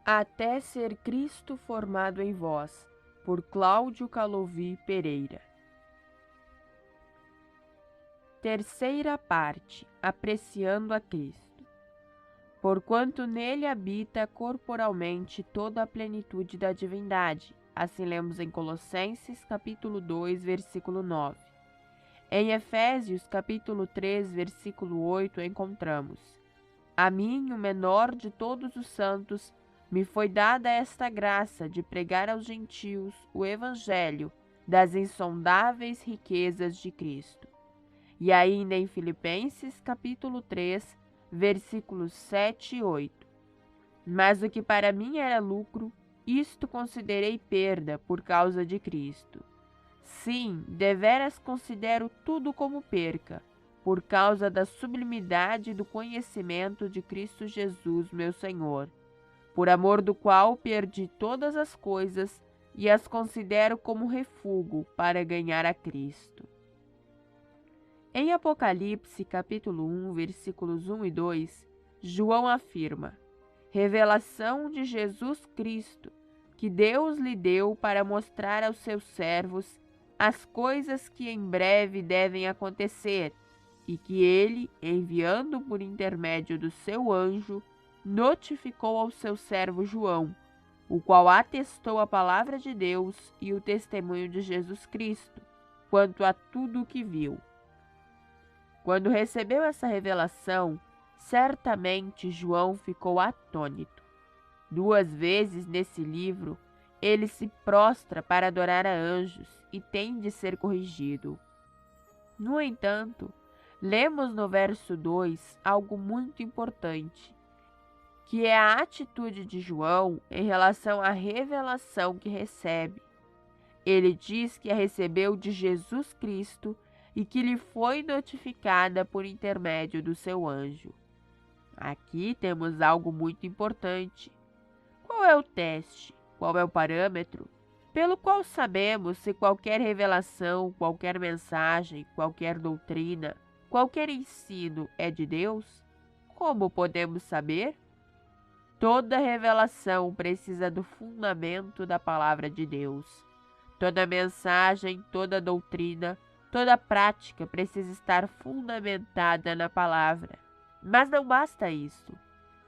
Até ser Cristo formado em vós, por Cláudio Calovi Pereira. Terceira parte, apreciando a Cristo. Porquanto nele habita corporalmente toda a plenitude da divindade. Assim lemos em Colossenses, capítulo 2, versículo 9. Em Efésios, capítulo 3, versículo 8, encontramos: A mim, o menor de todos os santos, me foi dada esta graça de pregar aos gentios o evangelho das insondáveis riquezas de Cristo. E ainda em Filipenses, capítulo 3, versículos 7 e 8. Mas o que para mim era lucro, isto considerei perda por causa de Cristo. Sim, deveras considero tudo como perca, por causa da sublimidade do conhecimento de Cristo Jesus, meu Senhor, por amor do qual perdi todas as coisas e as considero como refúgio para ganhar a Cristo. Em Apocalipse, capítulo 1, versículos 1 e 2, João afirma: Revelação de Jesus Cristo, que Deus lhe deu para mostrar aos seus servos as coisas que em breve devem acontecer, e que ele, enviando por intermédio do seu anjo, notificou ao seu servo João, o qual atestou a palavra de Deus e o testemunho de Jesus Cristo, quanto a tudo o que viu. Quando recebeu essa revelação, certamente João ficou atônito. 2 vezes nesse livro, ele se prostra para adorar a anjos e tem de ser corrigido. No entanto, lemos no verso 2 algo muito importante, que é a atitude de João em relação à revelação que recebe. Ele diz que a recebeu de Jesus Cristo e que lhe foi notificada por intermédio do seu anjo. Aqui temos algo muito importante. Qual é o teste? Qual é o parâmetro pelo qual sabemos se qualquer revelação, qualquer mensagem, qualquer doutrina, qualquer ensino é de Deus? Como podemos saber? Toda revelação precisa do fundamento da palavra de Deus. Toda mensagem, toda doutrina, toda prática precisa estar fundamentada na palavra. Mas não basta isso.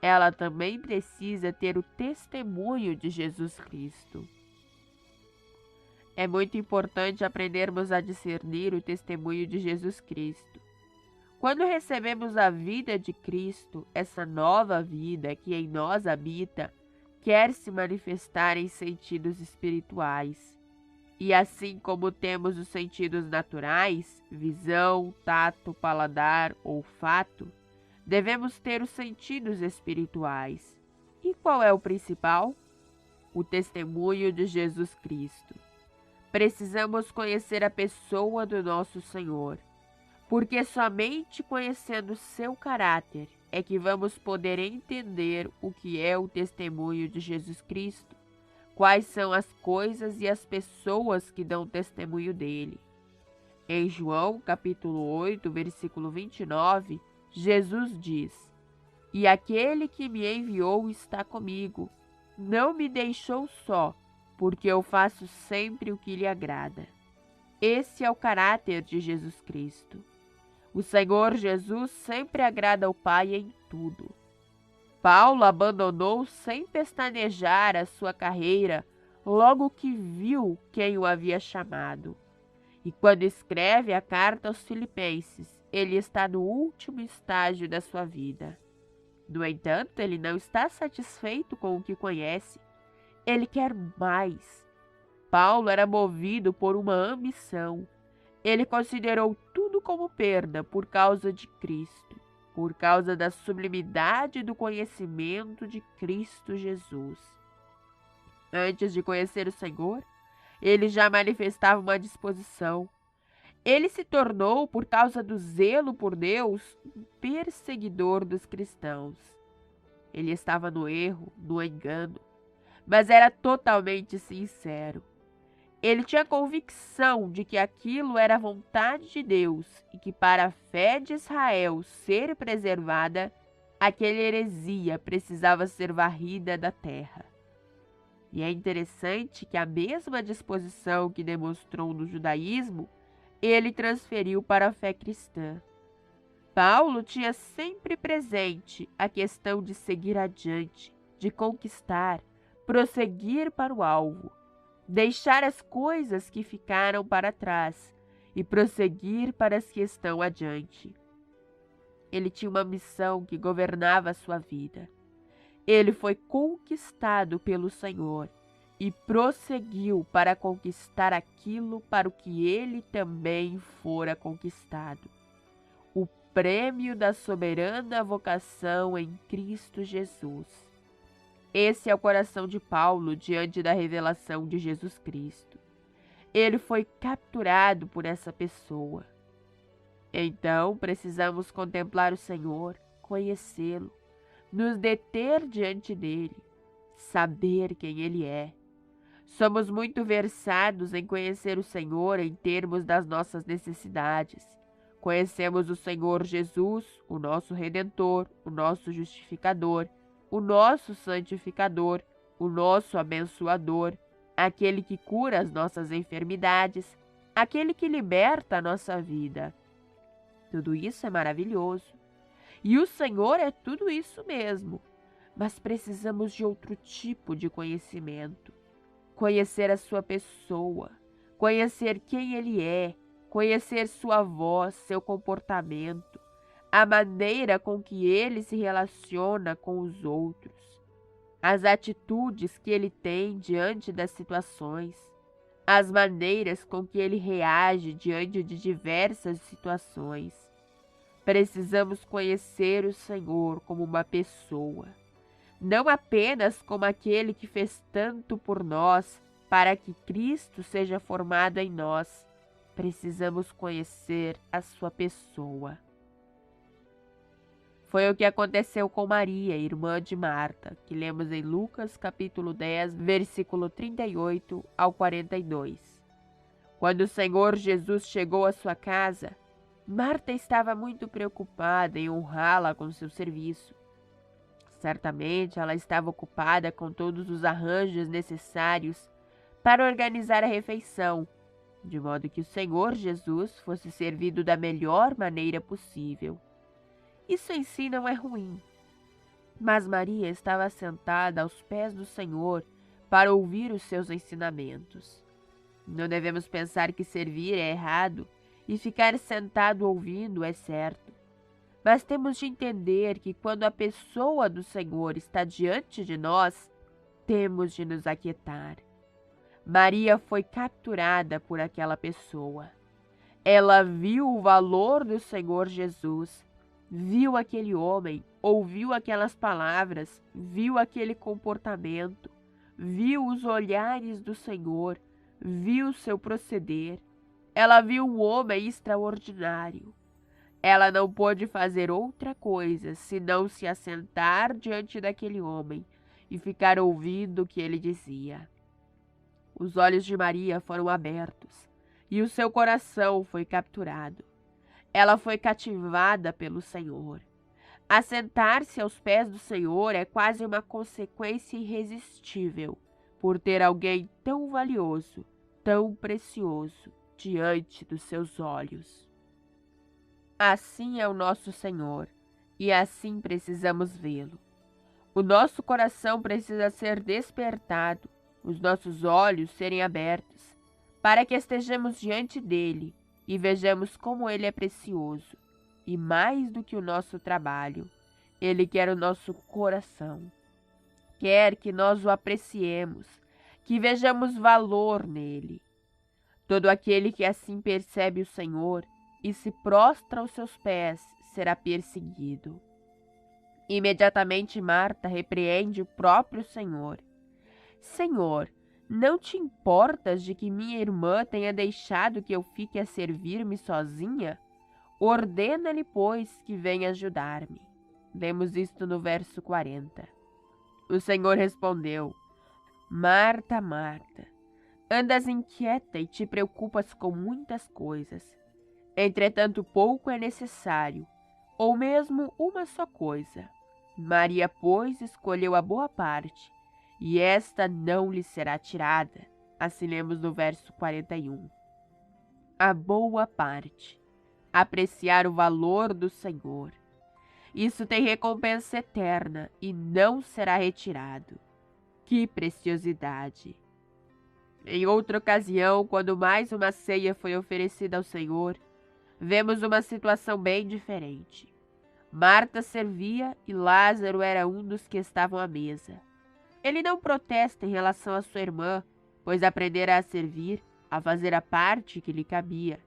Ela também precisa ter o testemunho de Jesus Cristo. É muito importante aprendermos a discernir o testemunho de Jesus Cristo. Quando recebemos a vida de Cristo, essa nova vida que em nós habita, quer se manifestar em sentidos espirituais. E assim como temos os sentidos naturais, visão, tato, paladar, olfato, devemos ter os sentidos espirituais. E qual é o principal? O testemunho de Jesus Cristo. Precisamos conhecer a pessoa do nosso Senhor, porque somente conhecendo seu caráter é que vamos poder entender o que é o testemunho de Jesus Cristo, quais são as coisas e as pessoas que dão testemunho dele. Em João, capítulo 8, versículo 29, Jesus diz: E aquele que me enviou está comigo, não me deixou só, porque eu faço sempre o que lhe agrada. Esse é o caráter de Jesus Cristo. O Senhor Jesus sempre agrada ao Pai em tudo. Paulo abandonou sem pestanejar a sua carreira logo que viu quem o havia chamado. E quando escreve a carta aos Filipenses, ele está no último estágio da sua vida. No entanto, ele não está satisfeito com o que conhece. Ele quer mais. Paulo era movido por uma ambição. Ele considerou tudo como perda por causa de Cristo, por causa da sublimidade do conhecimento de Cristo Jesus. Antes de conhecer o Senhor, ele já manifestava uma disposição. Ele se tornou, por causa do zelo por Deus, um perseguidor dos cristãos. Ele estava no erro, no engano, mas era totalmente sincero. Ele tinha convicção de que aquilo era a vontade de Deus e que para a fé de Israel ser preservada, aquela heresia precisava ser varrida da terra. E é interessante que a mesma disposição que demonstrou no judaísmo, ele transferiu para a fé cristã. Paulo tinha sempre presente a questão de seguir adiante, de conquistar, prosseguir para o alvo, deixar as coisas que ficaram para trás e prosseguir para as que estão adiante. Ele tinha uma missão que governava a sua vida. Ele foi conquistado pelo Senhor e prosseguiu para conquistar aquilo para o que ele também fora conquistado. O prêmio da soberana vocação em Cristo Jesus. Esse é o coração de Paulo diante da revelação de Jesus Cristo. Ele foi capturado por essa pessoa. Então, precisamos contemplar o Senhor, conhecê-lo, nos deter diante dele, saber quem ele é. Somos muito versados em conhecer o Senhor em termos das nossas necessidades. Conhecemos o Senhor Jesus, o nosso Redentor, o nosso Justificador, o nosso Santificador, o nosso Abençoador, aquele que cura as nossas enfermidades, aquele que liberta a nossa vida. Tudo isso é maravilhoso. E o Senhor é tudo isso mesmo. Mas precisamos de outro tipo de conhecimento. Conhecer a sua pessoa, conhecer quem ele é, conhecer sua voz, seu comportamento, a maneira com que ele se relaciona com os outros, as atitudes que ele tem diante das situações, as maneiras com que ele reage diante de diversas situações. Precisamos conhecer o Senhor como uma pessoa, não apenas como aquele que fez tanto por nós para que Cristo seja formado em nós. Precisamos conhecer a sua pessoa. Foi o que aconteceu com Maria, irmã de Marta, que lemos em Lucas capítulo 10, versículo 38 ao 42. Quando o Senhor Jesus chegou à sua casa, Marta estava muito preocupada em honrá-la com seu serviço. Certamente ela estava ocupada com todos os arranjos necessários para organizar a refeição, de modo que o Senhor Jesus fosse servido da melhor maneira possível. Isso em si não é ruim, mas Maria estava sentada aos pés do Senhor para ouvir os seus ensinamentos. Não devemos pensar que servir é errado e ficar sentado ouvindo é certo. Mas temos de entender que quando a pessoa do Senhor está diante de nós, temos de nos aquietar. Maria foi capturada por aquela pessoa. Ela viu o valor do Senhor Jesus, viu aquele homem, ouviu aquelas palavras, viu aquele comportamento, viu os olhares do Senhor, viu seu proceder. Ela viu um homem extraordinário. Ela não pôde fazer outra coisa senão se assentar diante daquele homem e ficar ouvindo o que ele dizia. Os olhos de Maria foram abertos e o seu coração foi capturado. Ela foi cativada pelo Senhor. Assentar-se aos pés do Senhor é quase uma consequência irresistível por ter alguém tão valioso, tão precioso diante dos seus olhos. Assim é o nosso Senhor, e assim precisamos vê-lo. O nosso coração precisa ser despertado, os nossos olhos serem abertos, para que estejamos diante dele e vejamos como ele é precioso, e mais do que o nosso trabalho, ele quer o nosso coração. Quer que nós o apreciemos, que vejamos valor nele. Todo aquele que assim percebe o Senhor e se prostra aos seus pés será perseguido. Imediatamente Marta repreende o próprio Senhor. Senhor, não te importas de que minha irmã tenha deixado que eu fique a servir-me sozinha? Ordena-lhe, pois, que venha ajudar-me. Lemos isto no verso 40. O Senhor respondeu: Marta, Marta, andas inquieta e te preocupas com muitas coisas. Entretanto, pouco é necessário, ou mesmo uma só coisa. Maria, pois, escolheu a boa parte, e esta não lhe será tirada. Assim lemos no verso 41. A boa parte. Apreciar o valor do Senhor. Isso tem recompensa eterna e não será retirado. Que preciosidade! Em outra ocasião, quando mais uma ceia foi oferecida ao Senhor, vemos uma situação bem diferente. Marta servia e Lázaro era um dos que estavam à mesa. Ele não protesta em relação à sua irmã, pois aprendera a servir, a fazer a parte que lhe cabia.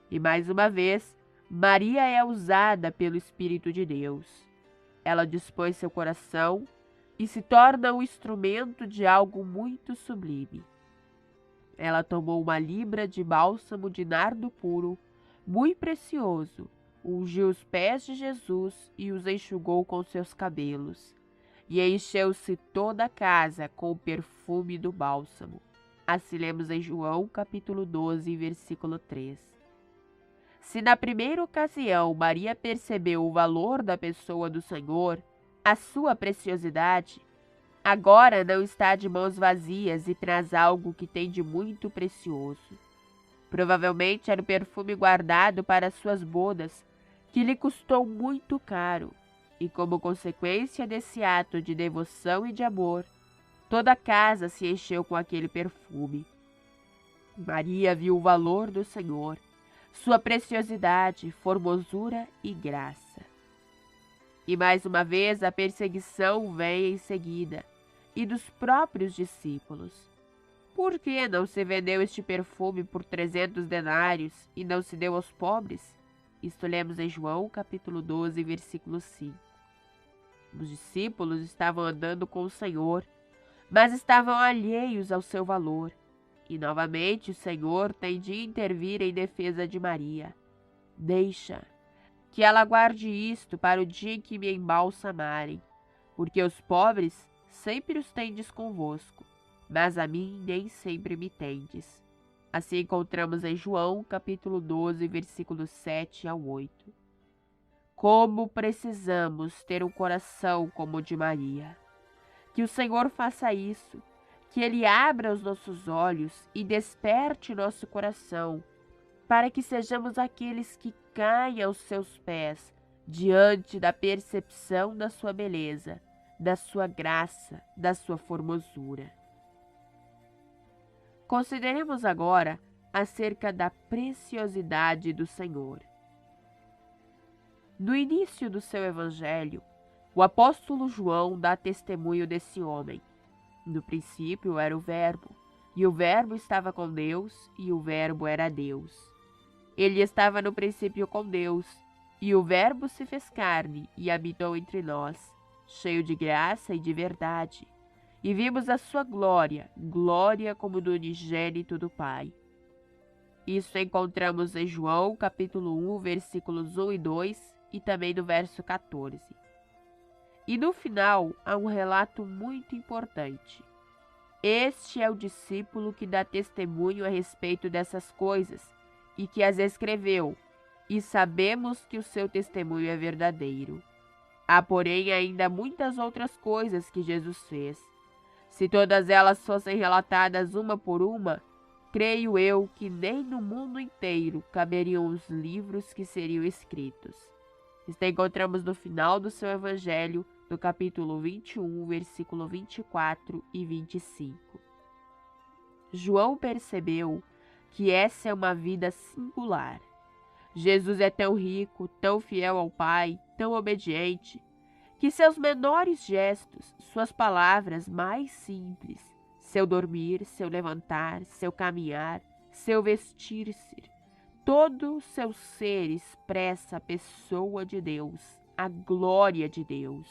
E mais uma vez, Maria é usada pelo Espírito de Deus. Ela dispõe seu coração e se torna o instrumento de algo muito sublime. Ela tomou uma libra de bálsamo de nardo puro, muito precioso, ungiu os pés de Jesus e os enxugou com seus cabelos, e encheu-se toda a casa com o perfume do bálsamo. Assim lemos em João capítulo 12, versículo 3. Se na primeira ocasião Maria percebeu o valor da pessoa do Senhor, a sua preciosidade, agora não está de mãos vazias e traz algo que tem de muito precioso. Provavelmente era o perfume guardado para suas bodas, que lhe custou muito caro, e como consequência desse ato de devoção e de amor, toda a casa se encheu com aquele perfume. Maria viu o valor do Senhor, sua preciosidade, formosura e graça. E mais uma vez a perseguição vem em seguida, e dos próprios discípulos. Por que não se vendeu este perfume por 300 denários e não se deu aos pobres? Isto lemos em João capítulo 12, versículo 5. Os discípulos estavam andando com o Senhor, mas estavam alheios ao seu valor. E novamente o Senhor tem de intervir em defesa de Maria. Deixa que ela guarde isto para o dia em que me embalsamarem, porque os pobres sempre os tendes convosco, mas a mim nem sempre me tendes. Assim encontramos em João capítulo 12, versículos 7 ao 8. Como precisamos ter um coração como o de Maria. Que o Senhor faça isso, que Ele abra os nossos olhos e desperte nosso coração, para que sejamos aqueles que caem aos seus pés diante da percepção da sua beleza, da sua graça, da sua formosura. Consideremos agora acerca da preciosidade do Senhor. No início do seu evangelho, o apóstolo João dá testemunho desse homem. No princípio era o Verbo, e o Verbo estava com Deus, e o Verbo era Deus. Ele estava no princípio com Deus, e o Verbo se fez carne e habitou entre nós, cheio de graça e de verdade. E vimos a sua glória, glória como do unigênito do Pai. Isso encontramos em João capítulo 1, versículos 1 e 2, e também no verso 14. E no final há um relato muito importante. Este é o discípulo que dá testemunho a respeito dessas coisas e que as escreveu, e sabemos que o seu testemunho é verdadeiro. Há, porém, ainda muitas outras coisas que Jesus fez. Se todas elas fossem relatadas uma por uma, creio eu que nem no mundo inteiro caberiam os livros que seriam escritos. Isto encontramos no final do seu evangelho, no capítulo 21, versículo 24 e 25. João percebeu que essa é uma vida singular. Jesus é tão rico, tão fiel ao Pai, tão obediente, que seus menores gestos, suas palavras mais simples, seu dormir, seu levantar, seu caminhar, seu vestir-se, todo o seu ser expressa a pessoa de Deus, a glória de Deus.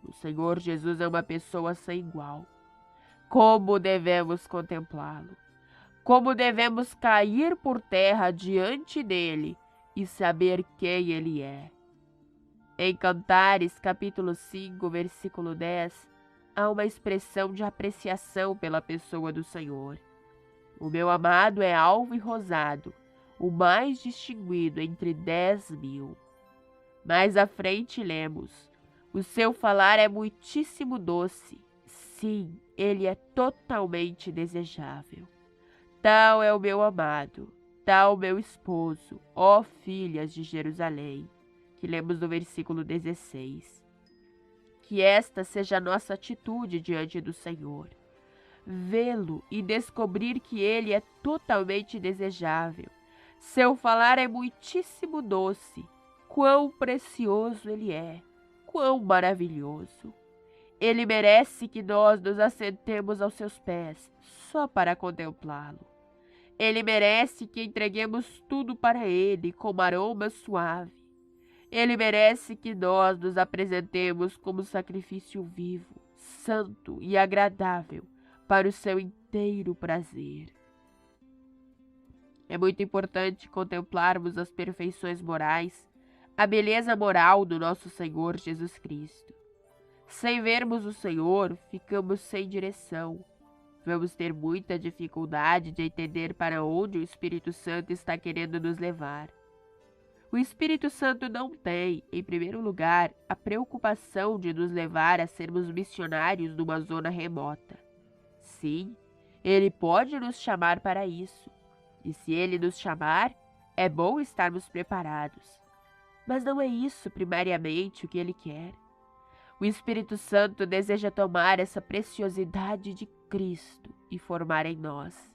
O Senhor Jesus é uma pessoa sem igual. Como devemos contemplá-lo? Como devemos cair por terra diante dele e saber quem ele é? Em Cantares, capítulo 5, versículo 10, há uma expressão de apreciação pela pessoa do Senhor. O meu amado é alvo e rosado, o mais distinguido entre 10.000. Mais à frente lemos: o seu falar é muitíssimo doce, Sim, ele é totalmente desejável. Tal é o meu amado, tal meu esposo, ó filhas de Jerusalém, que lemos no versículo 16. Que esta seja a nossa atitude diante do Senhor. Vê-lo e descobrir que ele é totalmente desejável. Seu falar é muitíssimo doce. Quão precioso ele é, quão maravilhoso. Ele merece que nós nos assentemos aos seus pés só para contemplá-lo. Ele merece que entreguemos tudo para ele como aroma suave. Ele merece que nós nos apresentemos como sacrifício vivo, santo e agradável para o seu inteiro prazer. É muito importante contemplarmos as perfeições morais, a beleza moral do nosso Senhor Jesus Cristo. Sem vermos o Senhor, ficamos sem direção. Vamos ter muita dificuldade de entender para onde o Espírito Santo está querendo nos levar. O Espírito Santo não tem, em primeiro lugar, a preocupação de nos levar a sermos missionários numa zona remota. Sim, ele pode nos chamar para isso. E se ele nos chamar, é bom estarmos preparados. Mas não é isso primariamente o que ele quer. O Espírito Santo deseja tomar essa preciosidade de Cristo e formar em nós.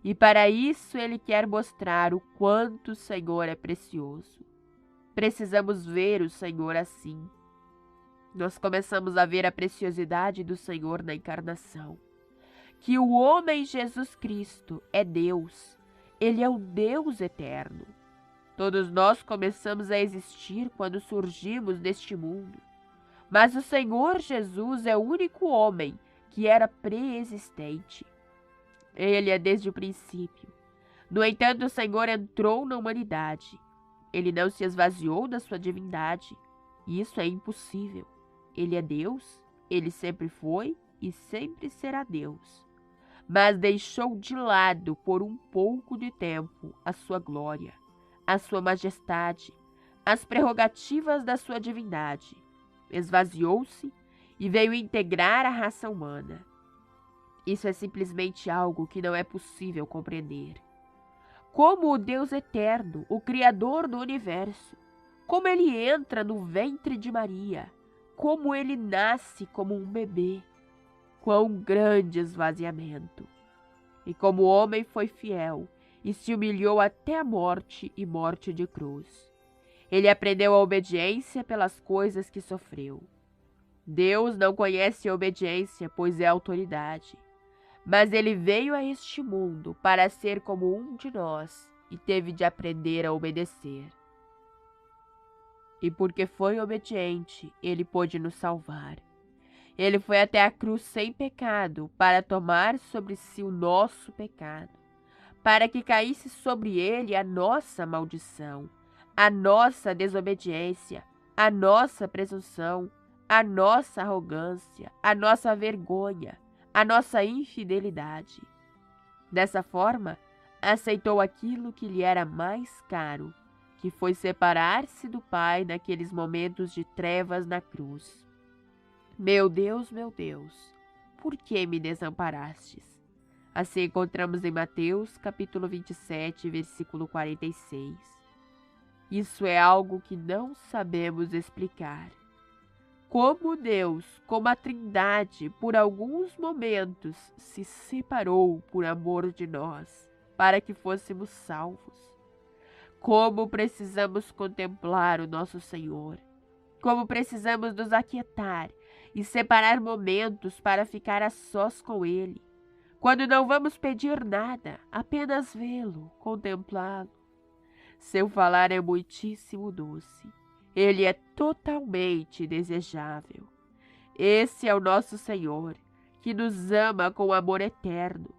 E para isso ele quer mostrar o quanto o Senhor é precioso. Precisamos ver o Senhor assim. Nós começamos a ver a preciosidade do Senhor na encarnação. Que o homem Jesus Cristo é Deus. Ele é o Deus eterno. Todos nós começamos a existir quando surgimos neste mundo. Mas o Senhor Jesus é o único homem que era pré-existente. Ele é desde o princípio. No entanto, o Senhor entrou na humanidade. Ele não se esvaziou da sua divindade. Isso é impossível. Ele é Deus, ele sempre foi e sempre será Deus. Mas deixou de lado por um pouco de tempo a sua glória, a sua majestade, as prerrogativas da sua divindade. Esvaziou-se e veio integrar a raça humana. Isso é simplesmente algo que não é possível compreender. Como o Deus eterno, o Criador do universo, como ele entra no ventre de Maria, como ele nasce como um bebê, quão grande esvaziamento! E como o homem foi fiel e se humilhou até a morte e morte de cruz. Ele aprendeu a obediência pelas coisas que sofreu. Deus não conhece a obediência, pois é autoridade. Mas ele veio a este mundo para ser como um de nós e teve de aprender a obedecer. E porque foi obediente, ele pôde nos salvar. Ele foi até a cruz sem pecado para tomar sobre si o nosso pecado, para que caísse sobre ele a nossa maldição, a nossa desobediência, a nossa presunção, a nossa arrogância, a nossa vergonha, a nossa infidelidade. Dessa forma, aceitou aquilo que lhe era mais caro, que foi separar-se do Pai naqueles momentos de trevas na cruz. Meu Deus, por que me desamparastes? Assim encontramos em Mateus, capítulo 27, versículo 46. Isso é algo que não sabemos explicar. Como Deus, como a Trindade, por alguns momentos se separou por amor de nós, para que fôssemos salvos. Como precisamos contemplar o nosso Senhor. Como precisamos nos aquietar e separar momentos para ficar a sós com Ele. Quando não vamos pedir nada, apenas vê-lo, contemplá-lo. Seu falar é muitíssimo doce. Ele é totalmente desejável. Esse é o nosso Senhor, que nos ama com amor eterno.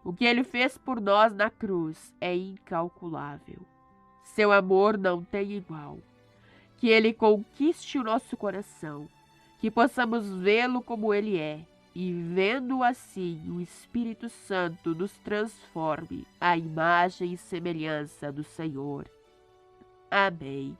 O que Ele fez por nós na cruz é incalculável. Seu amor não tem igual. Que Ele conquiste o nosso coração, que possamos vê-lo como Ele é, e vendo assim o Espírito Santo nos transforme à imagem e semelhança do Senhor. Amém.